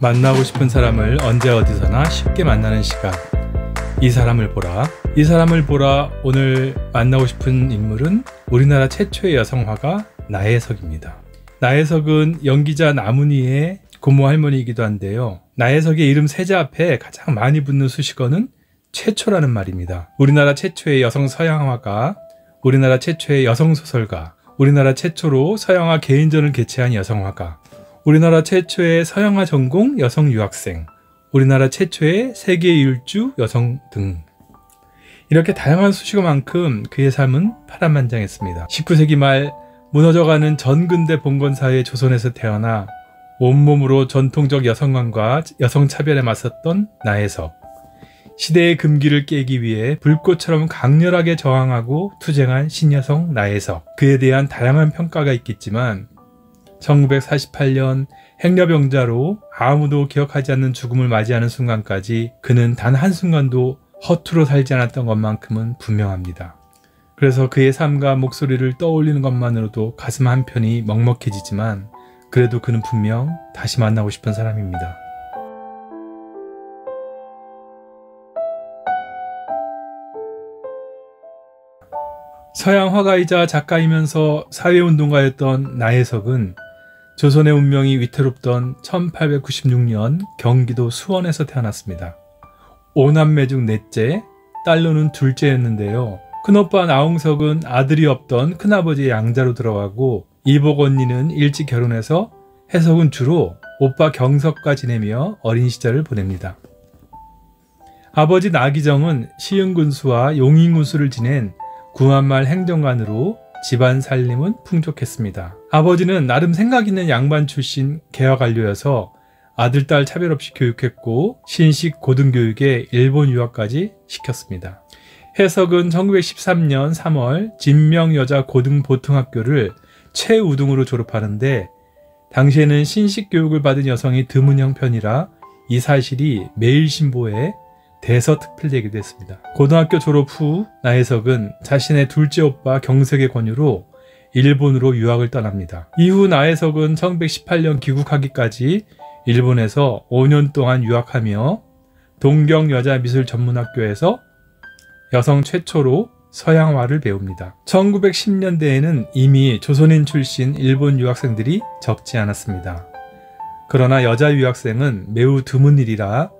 만나고 싶은 사람을 언제 어디서나 쉽게 만나는 시간. 이 사람을 보라. 이 사람을 보라. 오늘 만나고 싶은 인물은 우리나라 최초의 여성 화가 나혜석입니다. 나혜석은 연기자 나문희의 고모 할머니이기도 한데요. 나혜석의 이름 세자 앞에 가장 많이 붙는 수식어는 최초라는 말입니다. 우리나라 최초의 여성 서양화가, 우리나라 최초의 여성 소설가, 우리나라 최초로 서양화 개인전을 개최한 여성화가, 우리나라 최초의 서양화 전공 여성 유학생, 우리나라 최초의 세계 일주 여성 등, 이렇게 다양한 수식어만큼 그의 삶은 파란만장했습니다. 19세기 말 무너져가는 전근대 봉건사회 조선에서 태어나 온몸으로 전통적 여성관과 여성차별에 맞섰던 나혜석. 시대의 금기를 깨기 위해 불꽃처럼 강렬하게 저항하고 투쟁한 신여성 나혜석. 그에 대한 다양한 평가가 있겠지만 1948년 행여병자로 아무도 기억하지 않는 죽음을 맞이하는 순간까지 그는 단 한순간도 허투루 살지 않았던 것만큼은 분명합니다. 그래서 그의 삶과 목소리를 떠올리는 것만으로도 가슴 한편이 먹먹해지지만 그래도 그는 분명 다시 만나고 싶은 사람입니다. 서양 화가이자 작가이면서 사회운동가였던 나혜석은 조선의 운명이 위태롭던 1896년 경기도 수원에서 태어났습니다. 5남매 중 넷째, 딸로는 둘째였는데요. 큰오빠 나홍석은 아들이 없던 큰아버지의 양자로 들어가고 이복 언니는 일찍 결혼해서 혜석은 주로 오빠 경석과 지내며 어린 시절을 보냅니다. 아버지 나기정은 시흥군수와 용인군수를 지낸 구한말 행정관으로 집안 살림은 풍족했습니다. 아버지는 나름 생각 있는 양반 출신 개화관료여서 아들, 딸 차별 없이 교육했고 신식 고등교육에 일본 유학까지 시켰습니다. 혜석은 1913년 3월 진명여자고등보통학교를 최우등으로 졸업하는데 당시에는 신식 교육을 받은 여성이 드문 형편이라 이 사실이 매일신보에 대서특필되기도 했습니다. 고등학교 졸업 후 나혜석은 자신의 둘째 오빠 경석의 권유로 일본으로 유학을 떠납니다. 이후 나혜석은 1918년 귀국하기까지 일본에서 5년 동안 유학하며 동경여자미술전문학교에서 여성 최초로 서양화를 배웁니다. 1910년대에는 이미 조선인 출신 일본 유학생들이 적지 않았습니다. 그러나 여자 유학생은 매우 드문 일이라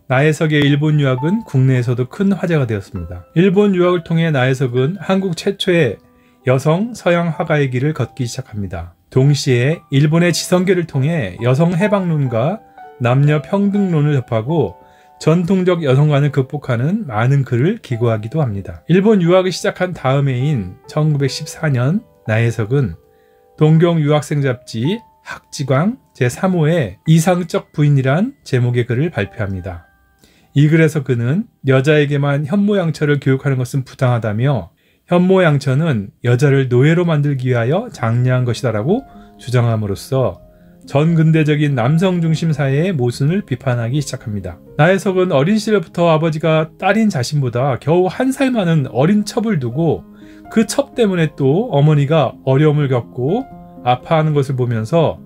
나혜석의 일본 유학은 국내에서도 큰 화제가 되었습니다. 일본 유학을 통해 나혜석은 한국 최초의 여성 서양 화가의 길을 걷기 시작합니다. 동시에 일본의 지성계를 통해 여성 해방론과 남녀 평등론을 접하고 전통적 여성관을 극복하는 많은 글을 기고하기도 합니다. 일본 유학을 시작한 다음 해인 1914년 나혜석은 동경 유학생 잡지 학지광 제3호의 이상적 부인이란 제목의 글을 발표합니다. 이 글에서 그는 여자에게만 현모양처를 교육하는 것은 부당하다며 현모양처는 여자를 노예로 만들기 위하여 장려한 것이다라고 주장함으로써 전근대적인 남성 중심 사회의 모순을 비판하기 시작합니다. 나혜석은 어린 시절부터 아버지가 딸인 자신보다 겨우 1살 많은 어린 첩을 두고 그 첩 때문에 또 어머니가 어려움을 겪고 아파하는 것을 보면서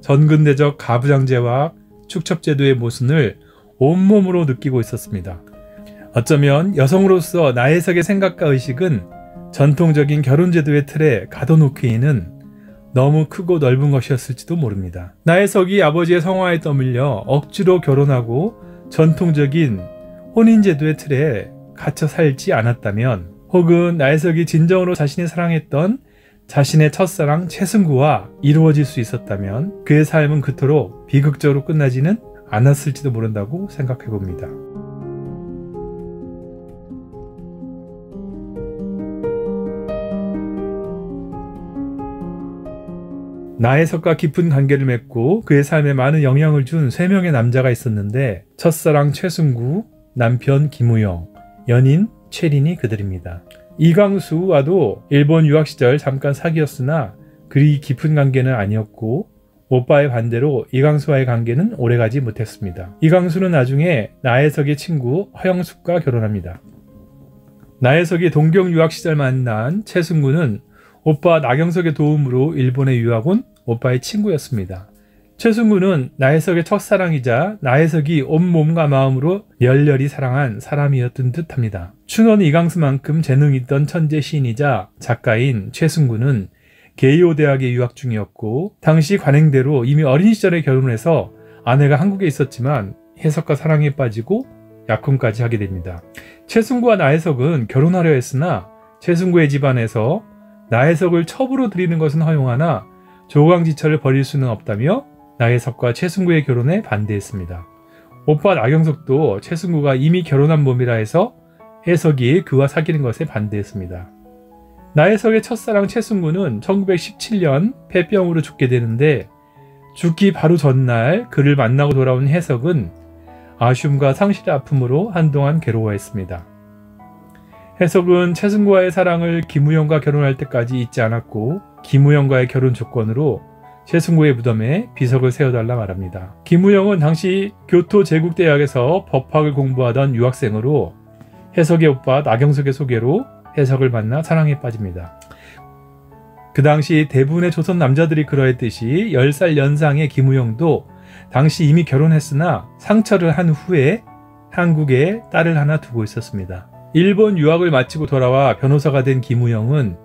전근대적 가부장제와 축첩제도의 모순을 온몸으로 느끼고 있었습니다. 어쩌면 여성으로서 나혜석의 생각과 의식은 전통적인 결혼제도의 틀에 가둬놓기에는 너무 크고 넓은 것이었을지도 모릅니다. 나혜석이 아버지의 성화에 떠밀려 억지로 결혼하고 전통적인 혼인제도의 틀에 갇혀 살지 않았다면, 혹은 나혜석이 진정으로 자신이 사랑했던 자신의 첫사랑 최승구와 이루어질 수 있었다면 그의 삶은 그토록 비극적으로 끝나지는 않았을지도 모른다고 생각해 봅니다. 나혜석과 깊은 관계를 맺고 그의 삶에 많은 영향을 준 3명의 남자가 있었는데 첫사랑 최승구, 남편 김우영, 연인 최린이 그들입니다. 이광수와도 일본 유학 시절 잠깐 사귀었으나 그리 깊은 관계는 아니었고 오빠의 반대로 이광수와의 관계는 오래가지 못했습니다. 이광수는 나중에 나혜석의 친구 허영숙과 결혼합니다. 나혜석이 동경 유학 시절 만난 최승구는 오빠 나경석의 도움으로 일본에 유학 온 오빠의 친구였습니다. 최승구는 나혜석의 첫사랑이자 나혜석이 온몸과 마음으로 열렬히 사랑한 사람이었던 듯합니다. 춘원 이강수만큼 재능 있던 천재 시인이자 작가인 최승구는 게이오 대학에 유학 중이었고 당시 관행대로 이미 어린 시절에 결혼해서 아내가 한국에 있었지만 혜석과 사랑에 빠지고 약혼까지 하게 됩니다. 최승구와 나혜석은 결혼하려 했으나 최승구의 집안에서 나혜석을 첩으로 들이는 것은 허용하나 조강지처를 벌일 수는 없다며 나혜석과 최승구의 결혼에 반대했습니다. 오빠 나경석도 최승구가 이미 결혼한 몸이라 해서 혜석이 그와 사귀는 것에 반대했습니다. 나혜석의 첫사랑 최승구는 1917년 폐병으로 죽게 되는데 죽기 바로 전날 그를 만나고 돌아온 혜석은 아쉬움과 상실의 아픔으로 한동안 괴로워했습니다. 혜석은 최승구와의 사랑을 김우영과 결혼할 때까지 잊지 않았고 김우영과의 결혼 조건으로 최승구의 무덤에 비석을 세워달라 말합니다. 김우영은 당시 교토제국대학에서 법학을 공부하던 유학생으로 혜석의 오빠 나경석의 소개로 혜석을 만나 사랑에 빠집니다. 그 당시 대부분의 조선 남자들이 그러했듯이 10살 연상의 김우영도 당시 이미 결혼했으나 상처를 한 후에 한국에 딸을 하나 두고 있었습니다. 일본 유학을 마치고 돌아와 변호사가 된 김우영은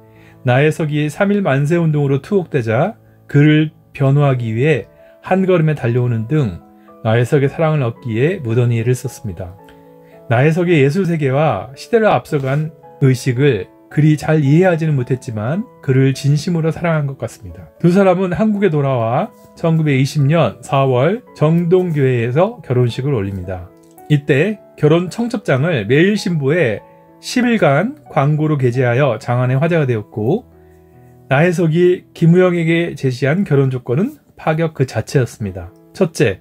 나혜석이 3.1 만세운동으로 투옥되자 그를 변호하기 위해 한걸음에 달려오는 등 나혜석의 사랑을 얻기에 무던히 애를 썼습니다. 나혜석의 예술세계와 시대를 앞서간 의식을 그리 잘 이해하지는 못했지만 그를 진심으로 사랑한 것 같습니다. 두 사람은 한국에 돌아와 1920년 4월 정동교회에서 결혼식을 올립니다. 이때 결혼 청첩장을 매일신보에 10일간 광고로 게재하여 장안의 화제가 되었고 나혜석이 김우영에게 제시한 결혼 조건은 파격 그 자체였습니다. 첫째,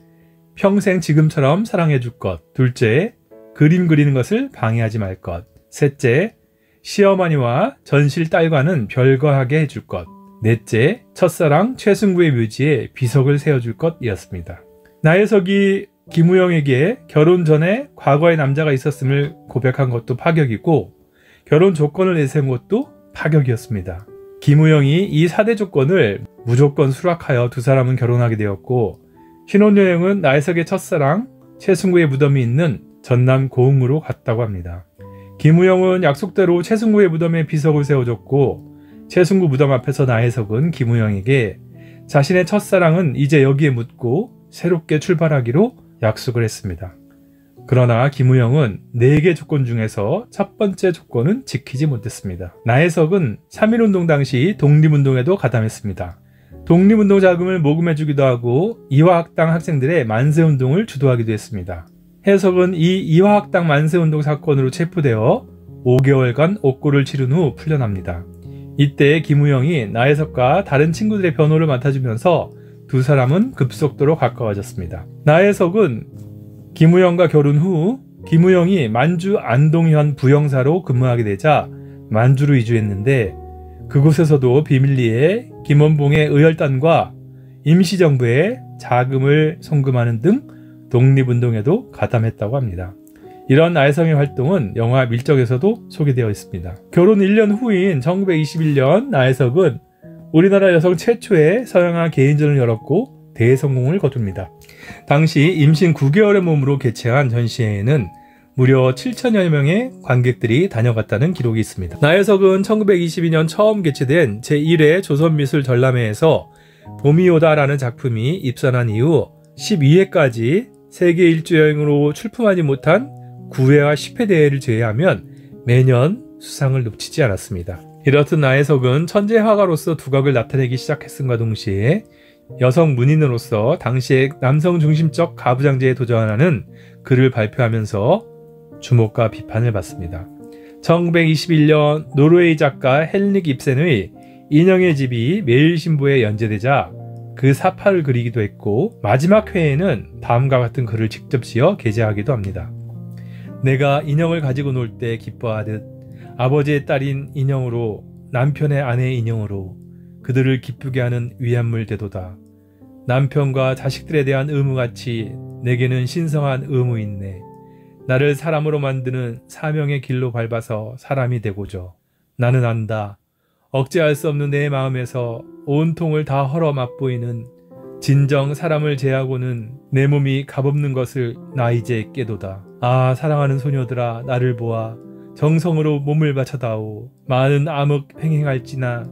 평생 지금처럼 사랑해줄 것. 둘째, 그림 그리는 것을 방해하지 말 것. 셋째, 시어머니와 전실 딸과는 별거하게 해줄 것. 넷째, 첫사랑 최승구의 묘지에 비석을 세워줄 것이었습니다. 나혜석이 김우영에게 결혼 전에 과거의 남자가 있었음을 고백한 것도 파격이고 결혼 조건을 내세운 것도 파격이었습니다. 김우영이 이 4대 조건을 무조건 수락하여 두 사람은 결혼하게 되었고 신혼여행은 나혜석의 첫사랑 최승구의 무덤이 있는 전남 고흥으로 갔다고 합니다. 김우영은 약속대로 최승구의 무덤에 비석을 세워줬고 최승구 무덤 앞에서 나혜석은 김우영에게 자신의 첫사랑은 이제 여기에 묻고 새롭게 출발하기로 약속을 했습니다. 그러나 김우영은 4개 조건 중에서 첫 번째 조건은 지키지 못했습니다. 나혜석은 3.1운동 당시 독립운동에도 가담했습니다. 독립운동 자금을 모금해주기도 하고 이화학당 학생들의 만세운동을 주도하기도 했습니다. 혜석은 이 이화학당 만세운동 사건으로 체포되어 5개월간 옥고를 치른 후 풀려납니다. 이때 김우영이 나혜석과 다른 친구들의 변호를 맡아주면서 두 사람은 급속도로 가까워졌습니다. 나혜석은 김우영과 결혼 후 김우영이 만주 안동현 부영사로 근무하게 되자 만주로 이주했는데 그곳에서도 비밀리에 김원봉의 의열단과 임시정부에 자금을 송금하는 등 독립운동에도 가담했다고 합니다. 이런 나혜석의 활동은 영화 밀정에서도 소개되어 있습니다. 결혼 1년 후인 1921년 나혜석은 우리나라 여성 최초의 서양화 개인전을 열었고 대성공을 거둡니다. 당시 임신 9개월의 몸으로 개최한 전시회에는 무려 7천여 명의 관객들이 다녀갔다는 기록이 있습니다. 나혜석은 1922년 처음 개최된 제1회 조선미술 전람회에서 봄이 오다라는 작품이 입선한 이후 12회까지 세계 일주여행으로 출품하지 못한 9회와 10회 대회를 제외하면 매년 수상을 놓치지 않았습니다. 이렇듯 나혜석은 천재 화가로서 두각을 나타내기 시작했음과 동시에 여성 문인으로서 당시의 남성 중심적 가부장제에 도전하는 글을 발표하면서 주목과 비판을 받습니다. 1921년 노르웨이 작가 헬릭 입센의 인형의 집이 매일신보에 연재되자 그 사파를 그리기도 했고 마지막 회에는 다음과 같은 글을 직접 지어 게재하기도 합니다. 내가 인형을 가지고 놀 때 기뻐하듯 아버지의 딸인 인형으로 남편의 아내의 인형으로 그들을 기쁘게 하는 위안물 대도다. 남편과 자식들에 대한 의무같이 내게는 신성한 의무 있네. 나를 사람으로 만드는 사명의 길로 밟아서 사람이 되고자. 나는 안다. 억제할 수 없는 내 마음에서 온통을 다 헐어 맛보이는 진정 사람을 제하고는 내 몸이 값없는 것을 나 이제 깨도다. 아 사랑하는 소녀들아 나를 보아 정성으로 몸을 바쳐다오. 많은 암흑 횡행할지나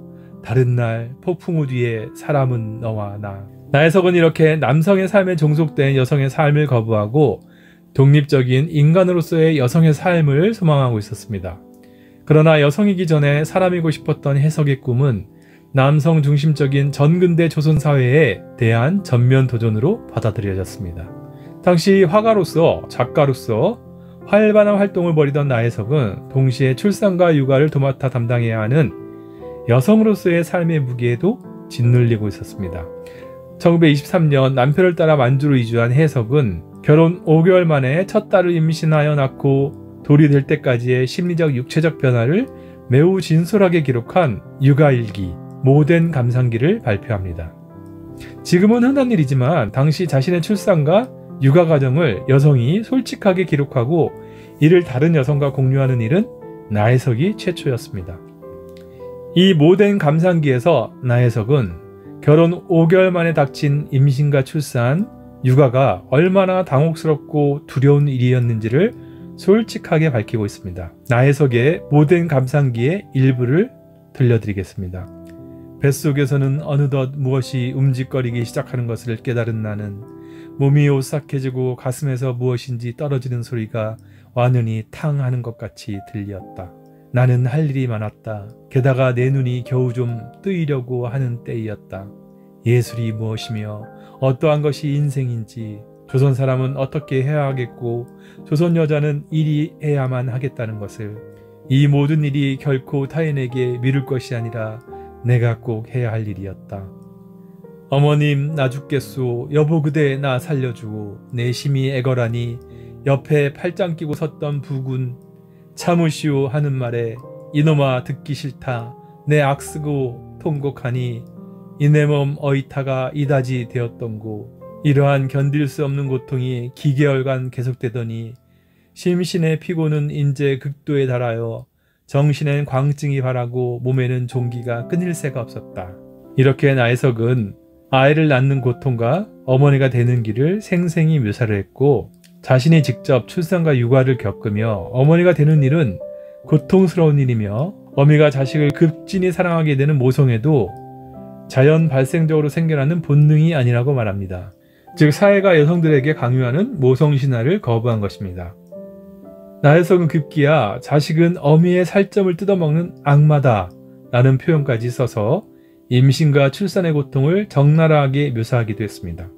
다른 날 폭풍우 뒤에 사람은 너와 나. 나혜석은 이렇게 남성의 삶에 종속된 여성의 삶을 거부하고 독립적인 인간으로서의 여성의 삶을 소망하고 있었습니다. 그러나 여성이기 전에 사람이고 싶었던 혜석의 꿈은 남성 중심적인 전근대 조선 사회에 대한 전면 도전으로 받아들여졌습니다. 당시 화가로서 작가로서 활발한 활동을 벌이던 나혜석은 동시에 출산과 육아를 도맡아 담당해야 하는 여성으로서의 삶의 무게에도 짓눌리고 있었습니다. 1923년 남편을 따라 만주로 이주한 혜석은 결혼 5개월 만에 첫 딸을 임신하여 낳고 돌이 될 때까지의 심리적 육체적 변화를 매우 진솔하게 기록한 육아일기 모된 감상기를 발표합니다. 지금은 흔한 일이지만 당시 자신의 출산과 육아 과정을 여성이 솔직하게 기록하고 이를 다른 여성과 공유하는 일은 나혜석이 최초였습니다. 이 모된 감상기에서 나혜석은 결혼 5개월 만에 닥친 임신과 출산, 육아가 얼마나 당혹스럽고 두려운 일이었는지를 솔직하게 밝히고 있습니다. 나혜석의 모된 감상기의 일부를 들려드리겠습니다. 뱃속에서는 어느덧 무엇이 움직거리기 시작하는 것을 깨달은 나는 몸이 오싹해지고 가슴에서 무엇인지 떨어지는 소리가 완연히 탕 하는 것 같이 들렸다. 나는 할 일이 많았다. 게다가 내 눈이 겨우 좀 뜨이려고 하는 때이었다. 예술이 무엇이며 어떠한 것이 인생인지, 조선 사람은 어떻게 해야 하겠고 조선 여자는 이리 해야만 하겠다는 것을, 이 모든 일이 결코 타인에게 미룰 것이 아니라 내가 꼭 해야 할 일이었다. 어머님 나 죽겠소. 여보 그대 나 살려주고. 내 심히 애걸하니 옆에 팔짱 끼고 섰던 부군 참으시오 하는 말에 이놈아 듣기 싫다. 내 악쓰고 통곡하니 이 내 몸 어이타가 이다지 되었던고. 이러한 견딜 수 없는 고통이 기계월간 계속되더니 심신의 피고는 인제 극도에 달하여 정신엔 광증이 바라고 몸에는 종기가 끊일 새가 없었다. 이렇게 나혜석은 아이를 낳는 고통과 어머니가 되는 길을 생생히 묘사를 했고, 자신이 직접 출산과 육아를 겪으며 어머니가 되는 일은 고통스러운 일이며 어미가 자식을 급진히 사랑하게 되는 모성애도 자연 발생적으로 생겨나는 본능이 아니라고 말합니다. 즉 사회가 여성들에게 강요하는 모성신화를 거부한 것입니다. 나혜석은 급기야 자식은 어미의 살점을 뜯어먹는 악마다 라는 표현까지 써서 임신과 출산의 고통을 적나라하게 묘사하기도 했습니다.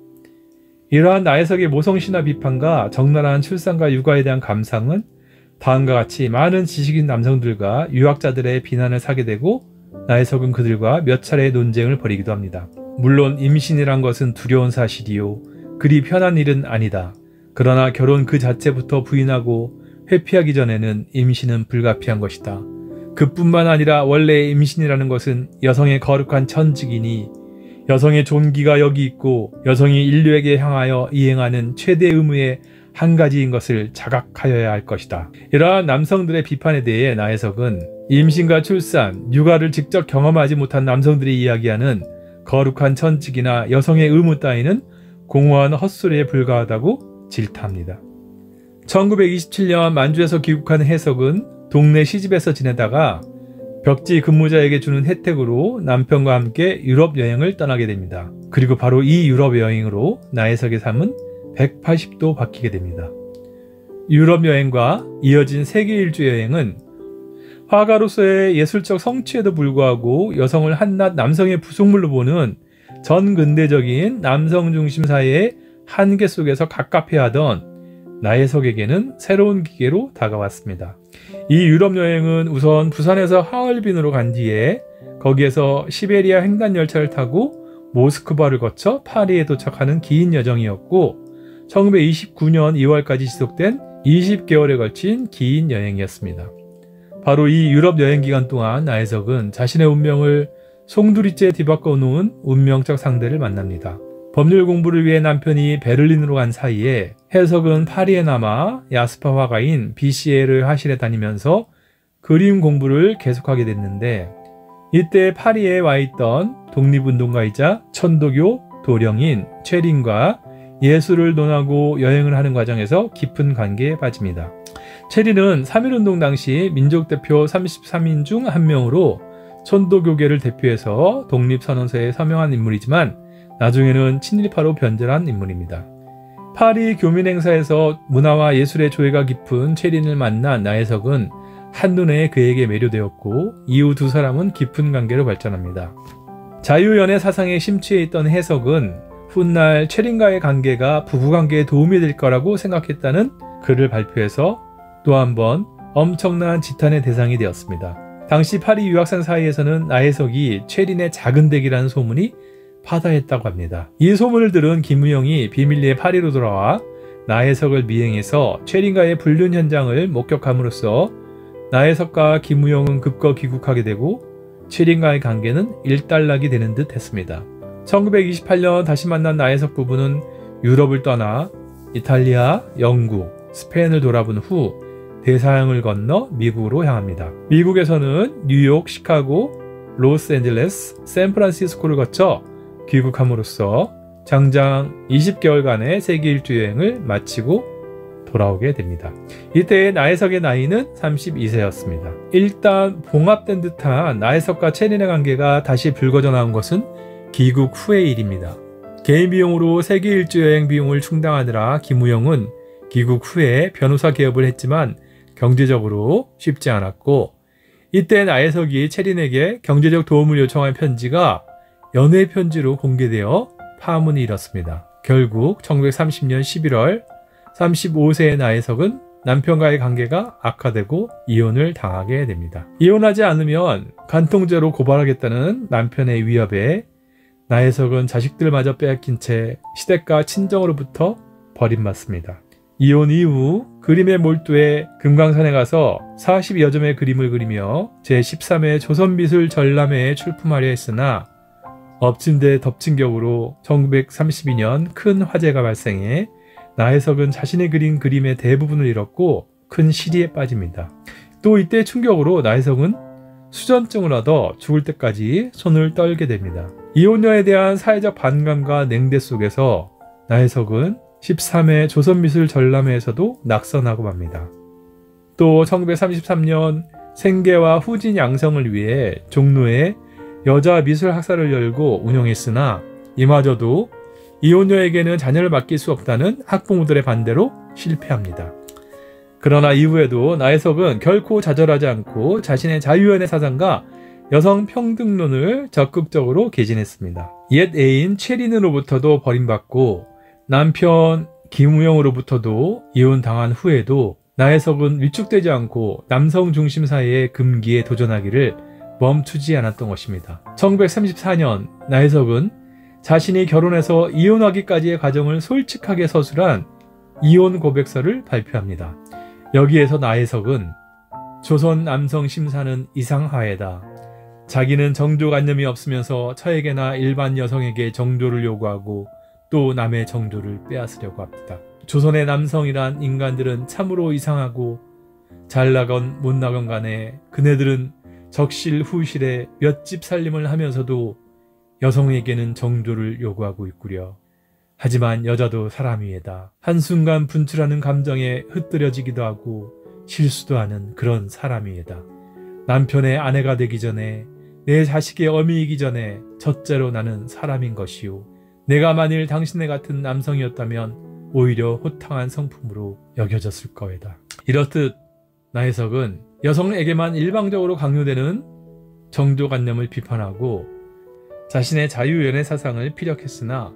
이러한 나혜석의 모성신화 비판과 적나라한 출산과 육아에 대한 감상은 다음과 같이 많은 지식인 남성들과 유학자들의 비난을 사게 되고 나혜석은 그들과 몇 차례의 논쟁을 벌이기도 합니다. 물론 임신이란 것은 두려운 사실이요 그리 편한 일은 아니다. 그러나 결혼 그 자체부터 부인하고 회피하기 전에는 임신은 불가피한 것이다. 그뿐만 아니라 원래 임신이라는 것은 여성의 거룩한 천직이니 여성의 존귀가 여기 있고 여성이 인류에게 향하여 이행하는 최대 의무의 한 가지인 것을 자각하여야 할 것이다. 이러한 남성들의 비판에 대해 나혜석은 임신과 출산, 육아를 직접 경험하지 못한 남성들이 이야기하는 거룩한 천직이나 여성의 의무 따위는 공허한 헛소리에 불과하다고 질타합니다. 1927년 만주에서 귀국한 혜석은 동네 시집에서 지내다가 벽지 근무자에게 주는 혜택으로 남편과 함께 유럽 여행을 떠나게 됩니다. 그리고 바로 이 유럽 여행으로 나혜석의 삶은 180도 바뀌게 됩니다. 유럽 여행과 이어진 세계 일주 여행은 화가로서의 예술적 성취에도 불구하고 여성을 한낱 남성의 부속물로 보는 전근대적인 남성 중심 사회의 한계 속에서 갑갑해하던 나혜석에게는 새로운 기계로 다가왔습니다. 이 유럽 여행은 우선 부산에서 하얼빈으로 간 뒤에 거기에서 시베리아 횡단열차를 타고 모스크바를 거쳐 파리에 도착하는 긴 여정이었고 1929년 2월까지 지속된 20개월에 걸친 긴 여행이었습니다. 바로 이 유럽 여행 기간 동안 나혜석은 자신의 운명을 송두리째 뒤바꿔 놓은 운명적 상대를 만납니다. 법률 공부를 위해 남편이 베를린으로 간 사이에 혜석은 파리에 남아 야스파 화가인 비시에르 하실에 다니면서 그림 공부를 계속하게 됐는데 이때 파리에 와 있던 독립운동가이자 천도교 도령인 최린과 예술을 논하고 여행을 하는 과정에서 깊은 관계에 빠집니다. 최린은 3.1운동 당시 민족대표 33인 중 한 명으로 천도교계를 대표해서 독립선언서에 서명한 인물이지만 나중에는 친일파로 변절한 인물입니다. 파리 교민행사에서 문화와 예술의 조예가 깊은 최린을 만난 나혜석은 한눈에 그에게 매료되었고 이후 두 사람은 깊은 관계로 발전합니다. 자유연애 사상에 심취해 있던 혜석은 훗날 최린과의 관계가 부부관계에 도움이 될 거라고 생각했다는 글을 발표해서 또 한 번 엄청난 지탄의 대상이 되었습니다. 당시 파리 유학생 사이에서는 나혜석이 최린의 작은 댁이라는 소문이 파다했다고 합니다. 이 소문을 들은 김우영이 비밀리에 파리로 돌아와 나혜석을 미행해서 최린과의 불륜 현장을 목격함으로써 나혜석과 김우영은 급거 귀국하게 되고 최린과의 관계는 일단락이 되는 듯 했습니다. 1928년 다시 만난 나혜석 부부는 유럽을 떠나 이탈리아, 영국, 스페인을 돌아본 후 대서양을 건너 미국으로 향합니다. 미국에서는 뉴욕, 시카고, 로스앤젤레스, 샌프란시스코를 거쳐 귀국함으로써 장장 20개월간의 세계 일주 여행을 마치고 돌아오게 됩니다. 이때 나혜석의 나이는 32세였습니다. 일단 봉합된 듯한 나혜석과 최린의 관계가 다시 불거져 나온 것은 귀국 후의 일입니다. 개인 비용으로 세계 일주 여행 비용을 충당하느라 김우영은 귀국 후에 변호사 개업을 했지만 경제적으로 쉽지 않았고, 이때 나혜석이 최린에게 경제적 도움을 요청한 편지가 연애 편지로 공개되어 파문이 일었습니다. 결국 1930년 11월 35세의 나혜석은 남편과의 관계가 악화되고 이혼을 당하게 됩니다. 이혼하지 않으면 간통죄로 고발하겠다는 남편의 위협에 나혜석은 자식들마저 빼앗긴 채 시댁과 친정으로부터 버림받습니다. 이혼 이후 그림에 몰두해 금강산에 가서 40여 점의 그림을 그리며 제13회 조선미술 전람회에 출품하려 했으나 엎친 데 덮친 격으로 1932년 큰 화재가 발생해 나혜석은 자신이 그린 그림의 대부분을 잃었고 큰 시리에 빠집니다. 또 이때 충격으로 나혜석은 수전증을 얻어 죽을 때까지 손을 떨게 됩니다. 이혼녀에 대한 사회적 반감과 냉대 속에서 나혜석은 13회 조선미술 전람회에서도 낙선하고 맙니다. 또 1933년 생계와 후진 양성을 위해 종로에 여자 미술 학사를 열고 운영했으나 이마저도 이혼녀에게는 자녀를 맡길 수 없다는 학부모들의 반대로 실패합니다. 그러나 이후에도 나혜석은 결코 좌절하지 않고 자신의 자유연애 사상과 여성 평등론을 적극적으로 개진했습니다. 옛 애인 최린으로부터도 버림받고 남편 김우영으로부터도 이혼당한 후에도 나혜석은 위축되지 않고 남성 중심 사회의 금기에 도전하기를 멈추지 않았던 것입니다. 1934년 나혜석은 자신이 결혼해서 이혼하기까지의 과정을 솔직하게 서술한 이혼 고백서를 발표합니다. 여기에서 나혜석은 조선 남성 심사는 이상하에다. 자기는 정조관념이 없으면서 처에게나 일반 여성에게 정조를 요구하고 또 남의 정조를 빼앗으려고 합니다. 조선의 남성이란 인간들은 참으로 이상하고 잘나건 못나건 간에 그네들은 적실 후실에 몇 집 살림을 하면서도 여성에게는 정조를 요구하고 있구려. 하지만 여자도 사람이에다. 한순간 분출하는 감정에 흩뜨려지기도 하고 실수도 하는 그런 사람이에다. 남편의 아내가 되기 전에 내 자식의 어미이기 전에 첫째로 나는 사람인 것이오. 내가 만일 당신네 같은 남성이었다면 오히려 호탕한 성품으로 여겨졌을 거이다. 이렇듯 나혜석은 여성에게만 일방적으로 강요되는 정조관념을 비판하고 자신의 자유연애 사상을 피력했으나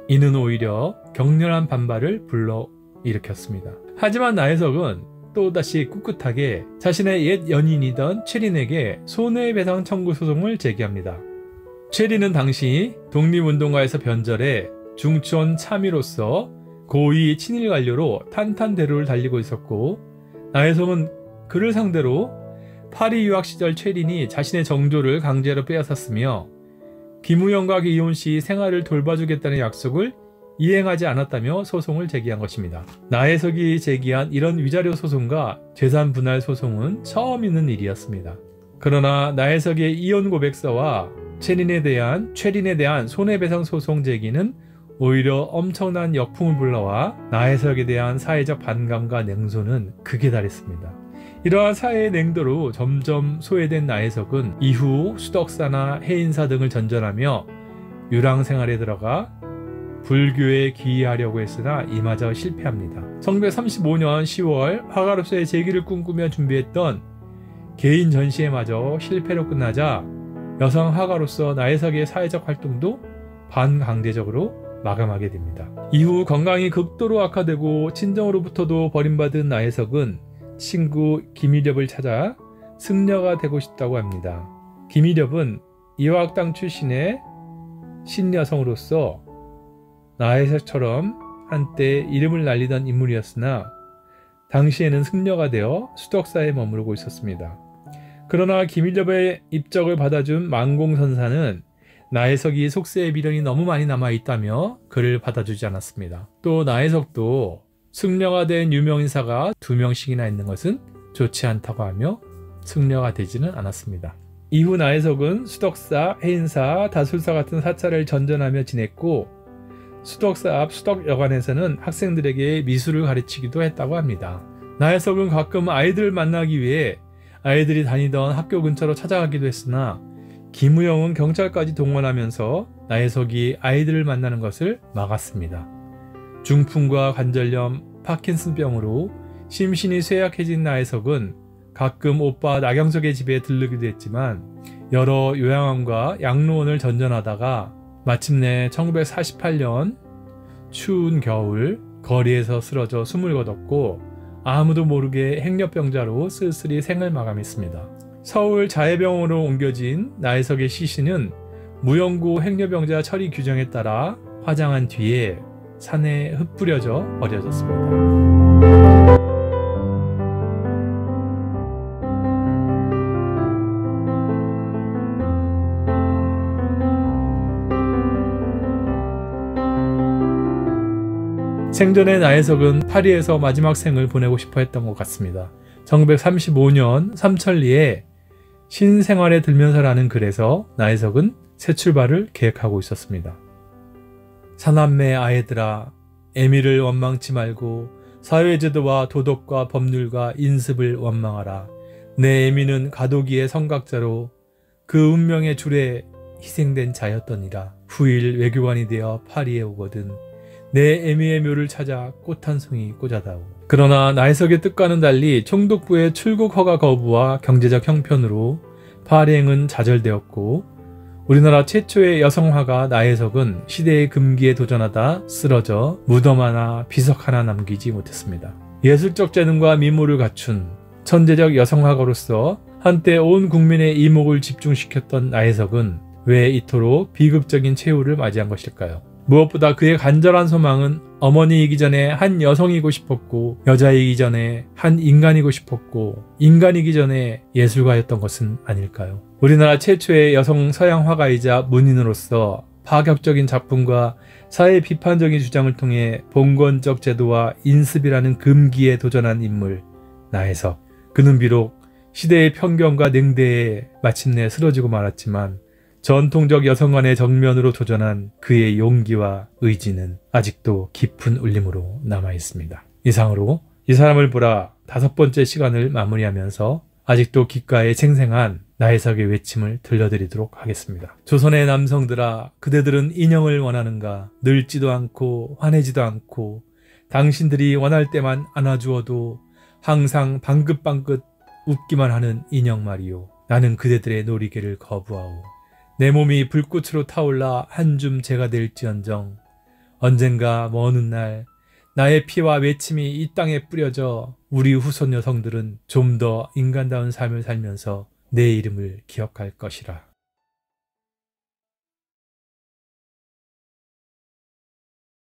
이는 오히려 격렬한 반발을 불러일으켰습니다. 하지만 나혜석은 또다시 꿋꿋하게 자신의 옛 연인이던 최린에게 손해배상 청구 소송을 제기합니다. 최린은 당시 독립운동가에서 변절해 중천 참의로서 고위 친일 관료로 탄탄대로를 달리고 있었고, 나혜석은 그를 상대로 파리 유학 시절 최린이 자신의 정조를 강제로 빼앗았으며 김우영과 이혼 시 생활을 돌봐주겠다는 약속을 이행하지 않았다며 소송을 제기한 것입니다. 나혜석이 제기한 이런 위자료 소송과 재산 분할 소송은 처음 있는 일이었습니다. 그러나 나혜석의 이혼 고백서와 최린에 대한 손해배상 소송 제기는 오히려 엄청난 역풍을 불러와 나혜석에 대한 사회적 반감과 냉소는 극에 달했습니다. 이러한 사회의 냉도로 점점 소외된 나혜석은 이후 수덕사나 해인사 등을 전전하며 유랑 생활에 들어가 불교에 귀의하려고 했으나 이마저 실패합니다. 1935년 10월 화가로서의 재기를 꿈꾸며 준비했던 개인 전시회마저 실패로 끝나자 여성 화가로서 나혜석의 사회적 활동도 반강제적으로 마감하게 됩니다. 이후 건강이 극도로 악화되고 친정으로부터도 버림받은 나혜석은 친구 김일엽을 찾아 승려가 되고 싶다고 합니다. 김일엽은 이화학당 출신의 신여성으로서 나혜석처럼 한때 이름을 날리던 인물이었으나 당시에는 승려가 되어 수덕사에 머무르고 있었습니다. 그러나 김일엽의 입적을 받아준 만공선사는 나혜석이 속세의 미련이 너무 많이 남아있다며 그를 받아주지 않았습니다. 또 나혜석도 승려가 된 유명인사가 2명씩이나 있는 것은 좋지 않다고 하며 승려가 되지는 않았습니다. 이후 나혜석은 수덕사, 해인사, 다술사 같은 사찰을 전전하며 지냈고 수덕사 앞 수덕여관에서는 학생들에게 미술을 가르치기도 했다고 합니다. 나혜석은 가끔 아이들을 만나기 위해 아이들이 다니던 학교 근처로 찾아가기도 했으나 김우영은 경찰까지 동원하면서 나혜석이 아이들을 만나는 것을 막았습니다. 중풍과 관절염, 파킨슨병으로 심신이 쇠약해진 나혜석은 가끔 오빠 나경석의 집에 들르기도 했지만 여러 요양원과 양로원을 전전하다가 마침내 1948년 추운 겨울 거리에서 쓰러져 숨을 거뒀고 아무도 모르게 행렬병자로 쓸쓸히 생을 마감했습니다. 서울 자해병원으로 옮겨진 나혜석의 시신은 무영구 행렬병자 처리 규정에 따라 화장한 뒤에 산에 흩뿌려져 버려졌습니다. 생전에 나혜석은 파리에서 마지막 생을 보내고 싶어 했던 것 같습니다. 1935년 삼천리에 신생활에 들면서라는 글에서 나혜석은 새 출발을 계획하고 있었습니다. 사남매 아이들아, 애미를 원망치 말고 사회제도와 도덕과 법률과 인습을 원망하라. 내 애미는 가도기의 성각자로 그 운명의 줄에 희생된 자였더니라. 후일 외교관이 되어 파리에 오거든 내 애미의 묘를 찾아 꽃 한 송이 꽂아다오. 그러나 나혜석의 뜻과는 달리 총독부의 출국 허가 거부와 경제적 형편으로 파리행은 좌절되었고 우리나라 최초의 여성화가 나혜석은 시대의 금기에 도전하다 쓰러져 무덤 하나 비석 하나 남기지 못했습니다. 예술적 재능과 미모를 갖춘 천재적 여성화가로서 한때 온 국민의 이목을 집중시켰던 나혜석은 왜 이토록 비극적인 최후를 맞이한 것일까요? 무엇보다 그의 간절한 소망은 어머니이기 전에 한 여성이고 싶었고 여자이기 전에 한 인간이고 싶었고 인간이기 전에 예술가였던 것은 아닐까요? 우리나라 최초의 여성 서양 화가이자 문인으로서 파격적인 작품과 사회 비판적인 주장을 통해 봉건적 제도와 인습이라는 금기에 도전한 인물 나혜석. 그는 비록 시대의 편견과 냉대에 마침내 쓰러지고 말았지만 전통적 여성관의 정면으로 도전한 그의 용기와 의지는 아직도 깊은 울림으로 남아있습니다. 이상으로 이 사람을 보라 5번째 시간을 마무리하면서 아직도 귓가에 생생한 나혜석의 외침을 들려드리도록 하겠습니다. 조선의 남성들아, 그대들은 인형을 원하는가? 늙지도 않고 화내지도 않고 당신들이 원할 때만 안아주어도 항상 방긋방긋 웃기만 하는 인형 말이요. 나는 그대들의 놀이개를 거부하오. 내 몸이 불꽃으로 타올라 한 줌 재가 될지언정 언젠가 먼 훗날 나의 피와 외침이 이 땅에 뿌려져 우리 후손 여성들은 좀 더 인간다운 삶을 살면서 내 이름을 기억할 것이라.